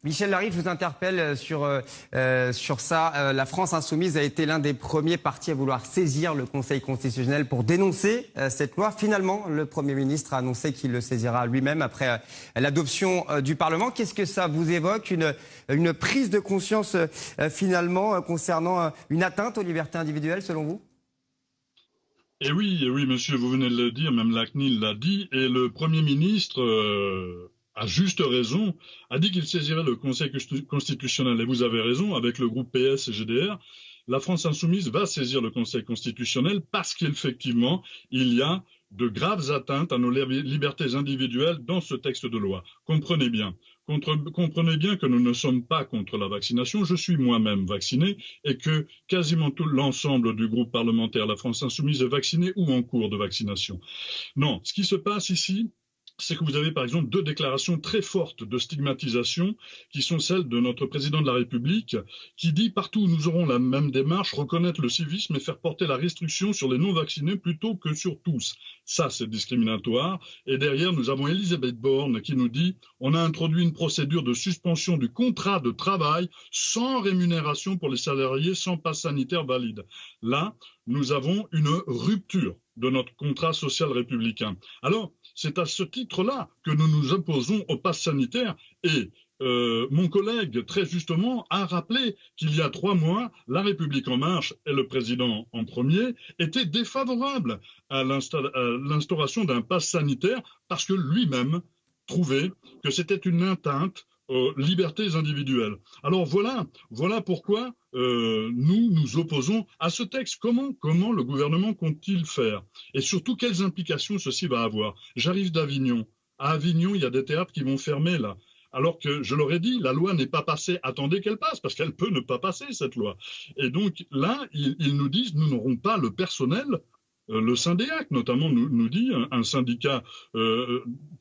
Michel Larry, je vous interpelle sur ça. La France insoumise a été l'un des premiers partis à vouloir saisir le Conseil constitutionnel pour dénoncer cette loi. Finalement, le Premier ministre a annoncé qu'il le saisira lui-même après l'adoption du Parlement. Qu'est-ce que ça vous évoque? Une prise de conscience finalement concernant une atteinte aux libertés individuelles selon vous? Eh oui, monsieur, vous venez de le dire, même la CNIL l'a dit, et le Premier ministre, à juste raison, a dit qu'il saisirait le Conseil constitutionnel. Et vous avez raison, avec le groupe PS et GDR, la France insoumise va saisir le Conseil constitutionnel parce qu'effectivement, il y a de graves atteintes à nos libertés individuelles dans ce texte de loi. Comprenez bien. Comprenez bien que nous ne sommes pas contre la vaccination. Je suis moi-même vacciné et que quasiment tout l'ensemble du groupe parlementaire La France Insoumise est vacciné ou en cours de vaccination. Non, ce qui se passe ici, c'est que vous avez par exemple deux déclarations très fortes de stigmatisation qui sont celles de notre président de la République qui dit partout où nous aurons la même démarche, reconnaître le civisme et faire porter la restriction sur les non-vaccinés plutôt que sur tous. Ça, c'est discriminatoire. Et derrière, nous avons Elisabeth Borne qui nous dit on a introduit une procédure de suspension du contrat de travail sans rémunération pour les salariés sans passe sanitaire valide. Là, nous avons une rupture de notre contrat social républicain. Alors, c'est à ce titre-là que nous nous opposons au pass sanitaire et mon collègue, très justement, a rappelé qu'il y a 3 mois, La République En Marche et le président en premier étaient défavorables à l'instauration d'un pass sanitaire parce que lui-même trouvait que c'était une atteinte aux libertés individuelles. Alors voilà pourquoi nous nous opposons à ce texte. Comment le gouvernement compte-t-il faire? Et surtout, quelles implications ceci va avoir? J'arrive d'Avignon. À Avignon, il y a des théâtres qui vont fermer là. Alors que, je leur ai dit, la loi n'est pas passée, attendez qu'elle passe, parce qu'elle peut ne pas passer, cette loi. Et donc là, ils nous disent, nous n'aurons pas le personnel. Le Syndéac, notamment, nous dit, un syndicat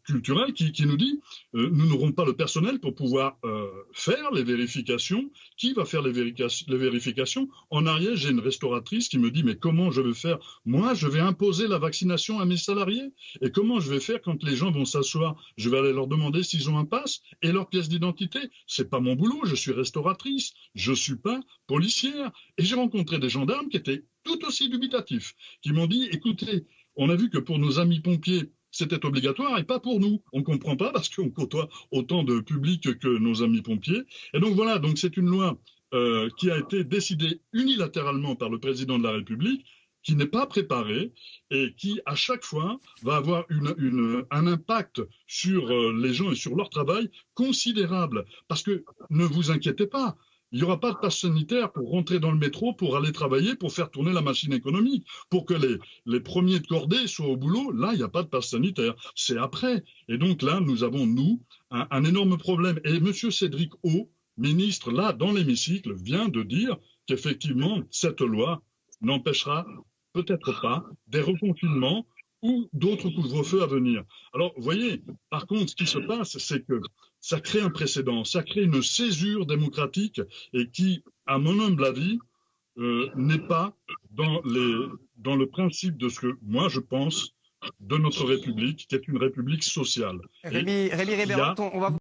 culturel qui nous dit nous n'aurons pas le personnel pour pouvoir faire les vérifications. Qui va faire les vérifications? En Ariège, j'ai une restauratrice qui me dit mais comment je vais faire? Moi, je vais imposer la vaccination à mes salariés. Et comment je vais faire quand les gens vont s'asseoir? Je vais aller leur demander s'ils ont un pass et leur pièce d'identité. C'est pas mon boulot, je suis restauratrice, je suis pas policière. Et j'ai rencontré des gendarmes qui étaient tout aussi dubitatifs, qui m'ont dit, écoutez, on a vu que pour nos amis pompiers, c'était obligatoire et pas pour nous. On ne comprend pas parce qu'on côtoie autant de public que nos amis pompiers. Et donc voilà, donc c'est une loi qui a été décidée unilatéralement par le président de la République, qui n'est pas préparée et qui, à chaque fois, va avoir un impact sur les gens et sur leur travail considérable. Parce que, ne vous inquiétez pas, il n'y aura pas de passe sanitaire pour rentrer dans le métro, pour aller travailler, pour faire tourner la machine économique. Pour que les premiers de cordée soient au boulot, là, il n'y a pas de passe sanitaire. C'est après. Et donc là, nous avons, un énorme problème. Et M. Cédric O, ministre, là, dans l'hémicycle, vient de dire qu'effectivement, cette loi n'empêchera peut-être pas des reconfinements ou d'autres couvre-feux à venir. Alors, vous voyez, par contre, ce qui se passe, c'est que ça crée un précédent, ça crée une césure démocratique et qui, à mon humble avis, n'est pas dans le principe de ce que moi je pense de notre République, qui est une République sociale. Rémi Rébérand, on va